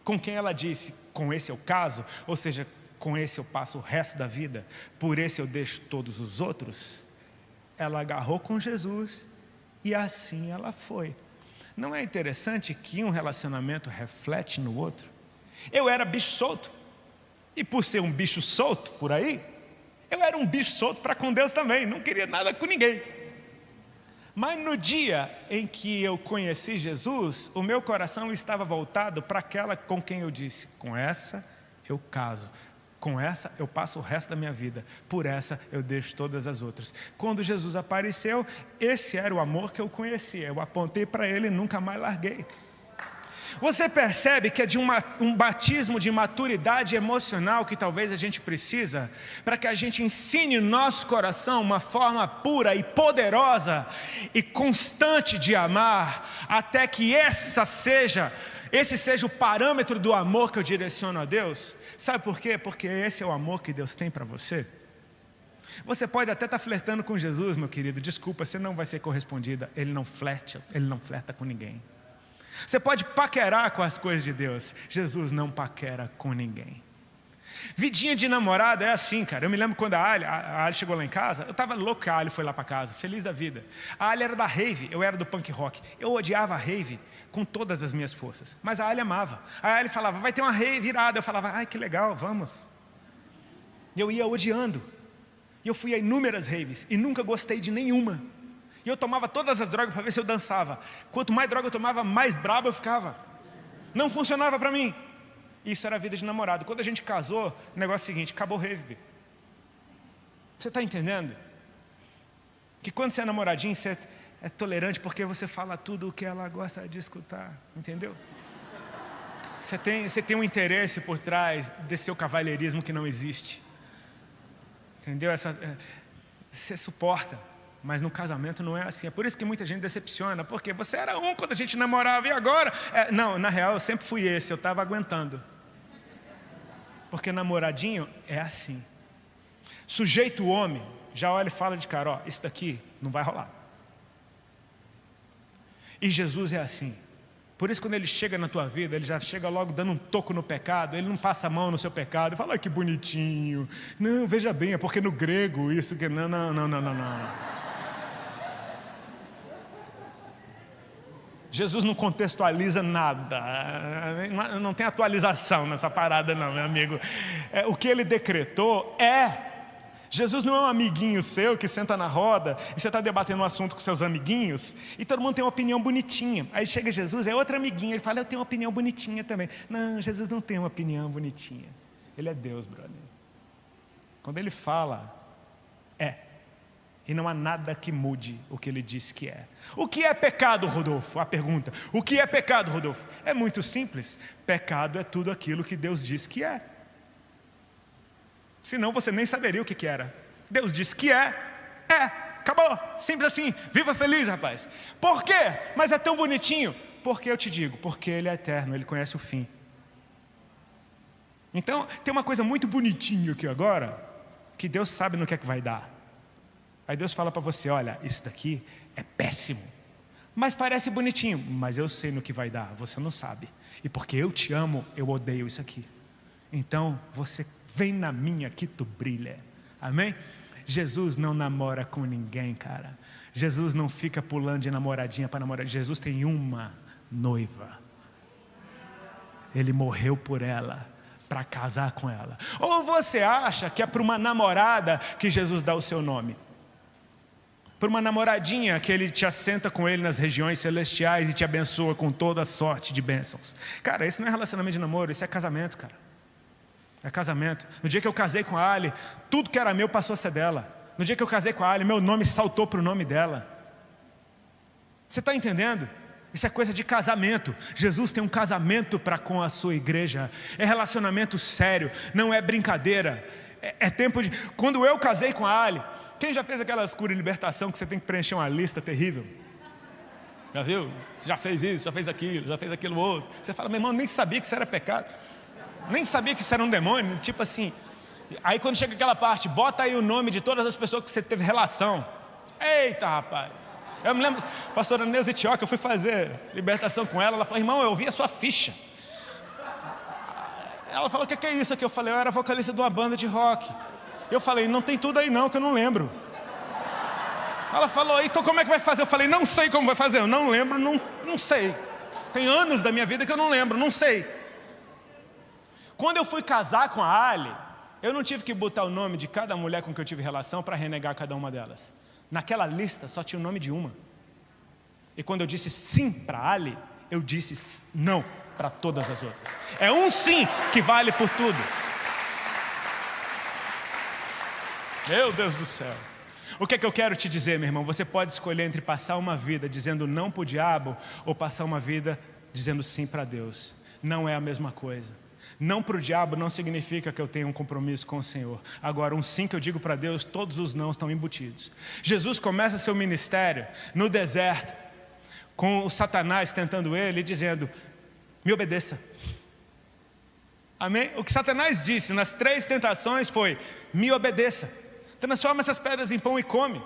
B: com quem ela disse, com esse é o caso, ou seja, com esse eu passo o resto da vida, por esse eu deixo todos os outros, ela agarrou com Jesus e assim ela foi. Não é interessante que um relacionamento reflete no outro? Eu era bicho solto, e por ser um bicho solto por aí, eu era um bicho solto para com Deus também, não queria nada com ninguém. Mas no dia em que eu conheci Jesus, o meu coração estava voltado para aquela com quem eu disse, com essa eu caso, com essa eu passo o resto da minha vida, por essa eu deixo todas as outras. Quando Jesus apareceu, esse era o amor que eu conhecia, eu apontei para ele e nunca mais larguei. Você percebe que é de um batismo de maturidade emocional que talvez a gente precisa, para que a gente ensine o nosso coração uma forma pura e poderosa e constante de amar, até que esse seja o parâmetro do amor que eu direciono a Deus. Sabe por quê? Porque esse é o amor que Deus tem para você. Você pode até estar flertando com Jesus, meu querido, desculpa, você não vai ser correspondida, Ele não flerta com ninguém. Você pode paquerar com as coisas de Deus, Jesus não paquera com ninguém. Vidinha de namorada é assim, cara. Eu me lembro quando a Ali chegou lá em casa, eu estava louco que a Ali foi lá para casa, feliz da vida. A Ali era da rave, eu era do punk rock. Eu odiava a rave com todas as minhas forças, mas a Ali amava. A Ali falava, vai ter uma rave virada. Eu falava, ai que legal, vamos. E eu ia odiando. E eu fui a inúmeras raves e nunca gostei de nenhuma. E eu tomava todas as drogas para ver se eu dançava. Quanto mais droga eu tomava, mais brabo eu ficava. Não funcionava para mim. Isso era a vida de namorado. Quando a gente casou, o negócio é o seguinte, acabou o rave. Você está entendendo? Que quando você é namoradinho, você é tolerante porque você fala tudo o que ela gosta de escutar. Entendeu? Você tem um interesse por trás desse seu cavalheirismo que não existe. Entendeu? Você suporta. Mas no casamento não é assim. É por isso que muita gente decepciona. Porque você era um quando a gente namorava e agora... Não, na real eu sempre fui esse. Eu estava aguentando. Porque namoradinho é assim. Sujeito homem já olha e fala de cara, isso daqui não vai rolar. E Jesus é assim. Por isso quando Ele chega na tua vida, Ele já chega logo dando um toco no pecado. Ele não passa a mão no seu pecado e fala, que bonitinho. Não, veja bem, é porque no grego isso que... Não. Jesus não contextualiza nada, não tem atualização nessa parada não, meu amigo. O que Ele decretou Jesus não é um amiguinho seu que senta na roda e você está debatendo um assunto com seus amiguinhos e todo mundo tem uma opinião bonitinha. Aí chega Jesus, é outro amiguinho, ele fala, eu tenho uma opinião bonitinha também. Não, Jesus não tem uma opinião bonitinha. Ele é Deus, brother. Quando Ele fala, e não há nada que mude o que Ele disse que é. O que é pecado, Rodolfo? A pergunta. O que é pecado, Rodolfo? É muito simples. Pecado é tudo aquilo que Deus disse que é. Senão você nem saberia o que era. Deus disse que acabou. Simples assim. Viva feliz, rapaz. Por quê? Mas é tão bonitinho. Porque eu te digo, porque Ele é eterno, Ele conhece o fim. Então, tem uma coisa muito bonitinha aqui agora, que Deus sabe no que é que vai dar. Aí Deus fala para você, olha, isso daqui é péssimo, mas parece bonitinho, mas eu sei no que vai dar, você não sabe. E porque eu te amo, eu odeio isso aqui. Então você vem na minha que tu brilha. Amém? Jesus não namora com ninguém, cara. Jesus não fica pulando de namoradinha para namorar. Jesus tem uma noiva. Ele morreu por ela, para casar com ela. Ou você acha que é para uma namorada que Jesus dá o seu nome? Para uma namoradinha que ele te assenta com ele nas regiões celestiais e te abençoa com toda sorte de bênçãos. Cara, isso não é relacionamento de namoro, isso é casamento, cara. É casamento. No dia que eu casei com a Ali, tudo que era meu passou a ser dela. No dia que eu casei com a Ali, meu nome saltou para o nome dela. Você está entendendo? Isso é coisa de casamento. Jesus tem um casamento para com a sua igreja. É relacionamento sério, não é brincadeira. É tempo de... Quando eu casei com a Ali, quem já fez aquelas curas de libertação que você tem que preencher uma lista terrível? Já viu? Você já fez isso, já fez aquilo outro. Você fala, meu irmão, nem sabia que isso era pecado. Nem sabia que isso era um demônio. Tipo assim. Aí quando chega aquela parte, bota aí o nome de todas as pessoas que você teve relação. Eita, rapaz. Eu me lembro, pastora Neuza Itioca, eu fui fazer libertação com ela. Ela falou, irmão, eu vi a sua ficha. Ela falou, o que é isso aqui? Eu falei, eu era vocalista de uma banda de rock. Eu falei, não tem tudo aí não, que eu não lembro. Ela falou, então como é que vai fazer? Eu falei, não sei como vai fazer, eu não lembro, não sei. Tem anos da minha vida que eu não lembro, não sei. Quando eu fui casar com a Ali, eu não tive que botar o nome de cada mulher com que eu tive relação para renegar cada uma delas. Naquela lista só tinha o nome de uma. E quando eu disse sim para a Ali, eu disse não para todas as outras. É um sim que vale por tudo. Meu Deus do céu. O que é que eu quero te dizer, meu irmão? Você pode escolher entre passar uma vida dizendo não para o diabo ou passar uma vida dizendo sim para Deus. Não é a mesma coisa. Não para o diabo não significa que eu tenho um compromisso com o Senhor. Agora, um sim que eu digo para Deus, todos os não estão embutidos. Jesus começa seu ministério no deserto, com o Satanás tentando ele e dizendo, me obedeça. Amém? O que Satanás disse nas 3 tentações foi, me obedeça. Transforma essas pedras em pão e come,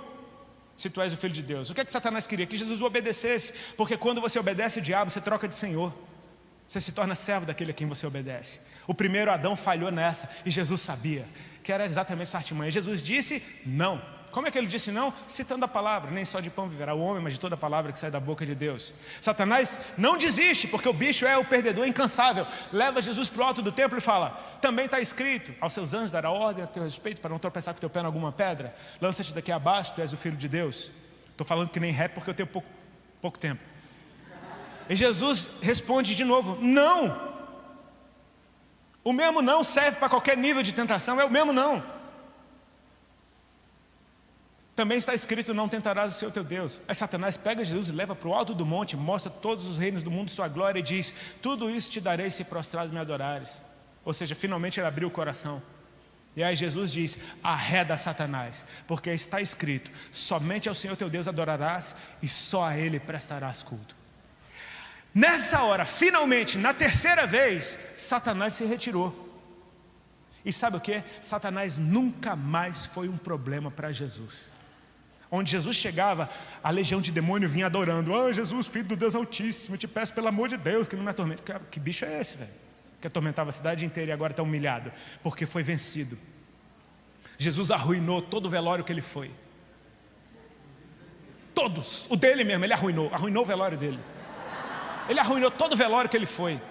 B: se tu és o Filho de Deus. O que é que Satanás queria? Que Jesus o obedecesse, porque quando você obedece o diabo, você troca de Senhor. Você se torna servo daquele a quem você obedece. O primeiro Adão falhou nessa, e Jesus sabia que era exatamente essa artimanha. Jesus disse não. Como é que ele disse não? Citando a palavra, nem só de pão viverá o homem, mas de toda a palavra que sai da boca de Deus. Satanás não desiste, porque o bicho é o perdedor incansável. Leva Jesus para o alto do templo e fala, também está escrito, aos seus anjos dará ordem a teu respeito, para não tropeçar com teu pé em alguma pedra. Lança-te daqui abaixo, tu és o Filho de Deus. Estou falando que nem rap porque eu tenho pouco tempo. E Jesus responde de novo, não. O mesmo não serve para qualquer nível de tentação, é o mesmo não. Também está escrito, não tentarás o Senhor teu Deus. Aí Satanás pega Jesus e leva para o alto do monte, mostra todos os reinos do mundo sua glória e diz, tudo isso te darei se prostrado me adorares. Ou seja, finalmente ele abriu o coração. E aí Jesus diz, arreda Satanás, porque está escrito, somente ao Senhor teu Deus adorarás e só a Ele prestarás culto. Nessa hora, finalmente, na 3ª vez, Satanás se retirou. E sabe o que? Satanás nunca mais foi um problema para Jesus. Onde Jesus chegava, a legião de demônio vinha adorando. Jesus, Filho do Deus Altíssimo, te peço pelo amor de Deus que não me atormente. Que bicho é esse, velho? Que atormentava a cidade inteira e agora está humilhado, porque foi vencido. Jesus arruinou todo o velório que ele foi. Todos, o dele mesmo, ele arruinou o velório dele. Ele arruinou todo o velório que ele foi.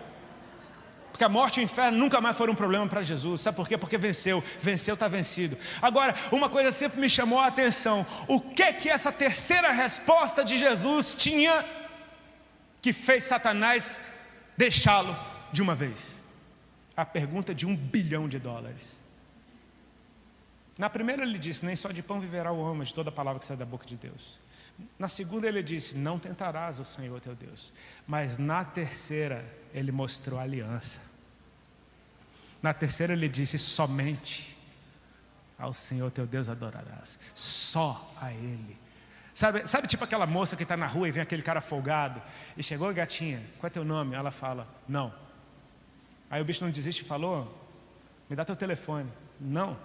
B: Porque a morte e o inferno nunca mais foram um problema para Jesus. Sabe por quê? Porque venceu, está vencido. Agora, uma coisa sempre me chamou a atenção. O que essa 3ª resposta de Jesus tinha que fez Satanás deixá-lo de uma vez? A pergunta de $1 bilhão. Na primeira ele disse, nem só de pão viverá o homem, mas de toda a palavra que sai da boca de Deus. Na segunda ele disse, não tentarás o Senhor teu Deus. Mas na 3ª ele mostrou a aliança. Na 3ª ele disse, somente ao Senhor teu Deus adorarás. Só a Ele. Sabe tipo aquela moça que está na rua e vem aquele cara folgado e chegou, gatinha, qual é teu nome? Ela fala, não. Aí o bicho não desiste e falou, me dá teu telefone. Não.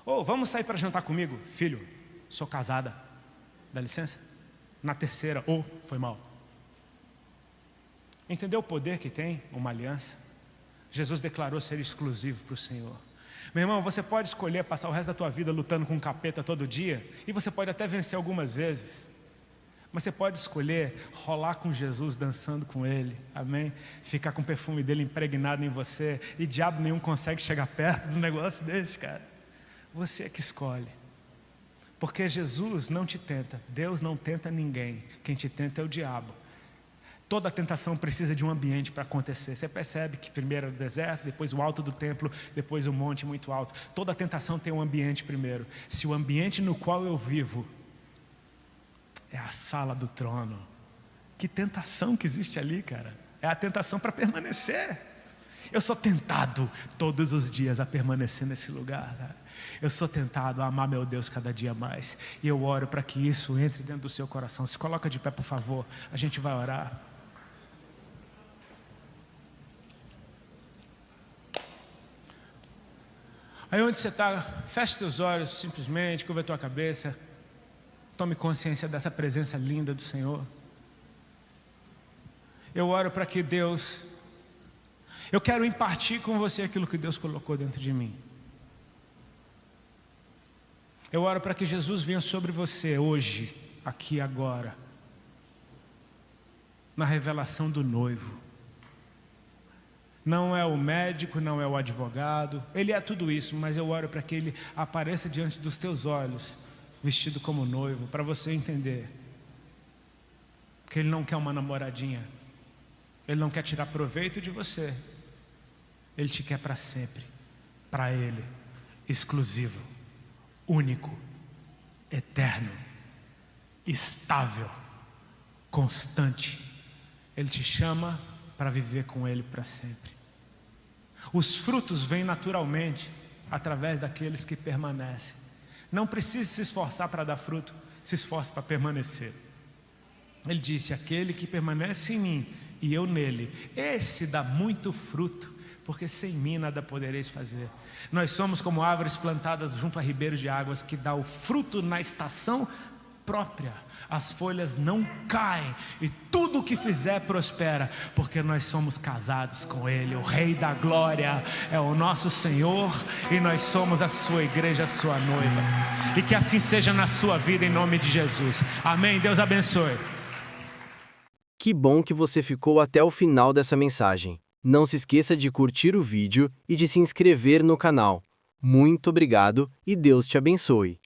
B: Vamos sair para jantar comigo? Filho, sou casada. Dá licença? Na 3ª, foi mal. Entendeu o poder que tem uma aliança? Jesus declarou ser exclusivo para o Senhor. Meu irmão, você pode escolher passar o resto da tua vida lutando com um capeta todo dia, e você pode até vencer algumas vezes, mas você pode escolher rolar com Jesus, dançando com Ele, amém? Ficar com o perfume dele impregnado em você, e diabo nenhum consegue chegar perto do negócio desse, cara. Você é que escolhe, porque Jesus não te tenta, Deus não tenta ninguém, quem te tenta é o diabo. Toda tentação precisa de um ambiente para acontecer. Você percebe que primeiro era o deserto, depois o alto do templo, depois o monte muito alto. Toda tentação tem um ambiente primeiro. Se o ambiente no qual eu vivo é a sala do trono, que tentação que existe ali, cara. É a tentação para permanecer. Eu sou tentado todos os dias a permanecer nesse lugar, cara. Eu sou tentado a amar meu Deus cada dia mais. E eu oro para que isso entre dentro do seu coração. Se coloca de pé, por favor. A gente vai orar. Aí onde você está, feche seus olhos simplesmente, curva a tua cabeça. Tome consciência dessa presença linda do Senhor. Eu oro para que Deus... Eu quero impartir com você aquilo que Deus colocou dentro de mim. Eu oro para que Jesus venha sobre você hoje, aqui agora, na revelação do noivo. Não é o médico, não é o advogado, ele é tudo isso, mas eu oro para que ele apareça diante dos teus olhos, vestido como noivo, para você entender que ele não quer uma namoradinha, ele não quer tirar proveito de você, ele te quer para sempre, para ele, exclusivo, único, eterno, estável, constante. Ele te chama para viver com ele para sempre. Os frutos vêm naturalmente através daqueles que permanecem. Não precisa se esforçar para dar fruto, se esforce para permanecer. Ele disse: aquele que permanece em mim e eu nele, esse dá muito fruto, porque sem mim nada podereis fazer. Nós somos como árvores plantadas junto a ribeiros de águas, que dá o fruto na estação própria. As folhas não caem e tudo o que fizer prospera, porque nós somos casados com Ele. O Rei da Glória é o nosso Senhor e nós somos a sua igreja, a sua noiva. E que assim seja na sua vida, em nome de Jesus. Amém. Deus abençoe.
A: Que bom que você ficou até o final dessa mensagem. Não se esqueça de curtir o vídeo e de se inscrever no canal. Muito obrigado e Deus te abençoe.